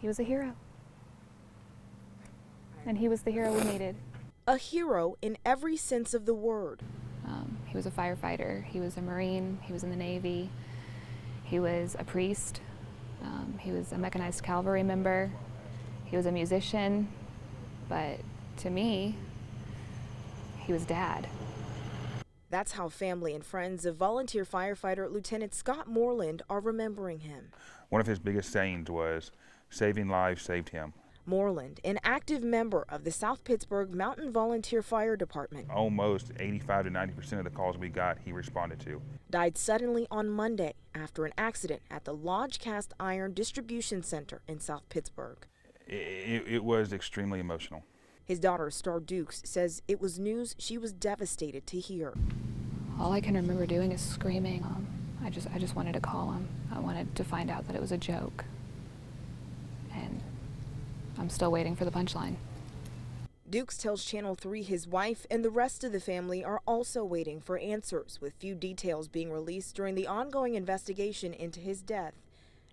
He was a hero. And he was the hero we needed. A hero in every sense of the word. He was a firefighter, he was a Marine, he was in the Navy, he was a priest, he was a mechanized cavalry member, he was a musician, but to me, he was Dad. That's how family and friends of volunteer firefighter Lieutenant Scott Moreland are remembering him. One of his biggest sayings was, "Saving lives saved him." Moreland, an active member of the South Pittsburg Mountain Volunteer Fire Department. Almost 85 to 90% of the calls we got, he responded to. Died suddenly on Monday after an accident at the Lodge Cast Iron Distribution Center in South Pittsburg. It was extremely emotional. His daughter, Joi Dukes, says it was news she was devastated to hear. All I can remember doing is screaming. I just wanted to call him. I wanted to find out that it was a joke. And I'm still waiting for the punchline. Dukes tells Channel 3 his wife and the rest of the family are also waiting for answers, with few details being released during the ongoing investigation into his death.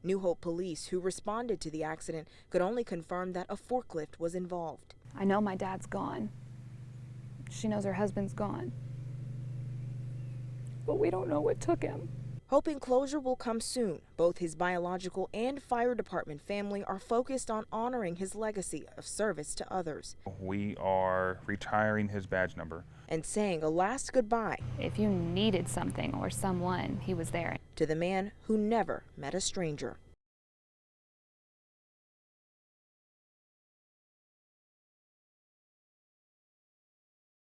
New Hope police, who responded to the accident, could only confirm that a forklift was involved. I know my dad's gone. She knows her husband's gone. But we don't know what took him. Hoping closure will come soon, both his biological and fire department family are focused on honoring his legacy of service to others. We are retiring his badge number. And saying a last goodbye. If you needed something or someone, he was there. To the man who never met a stranger.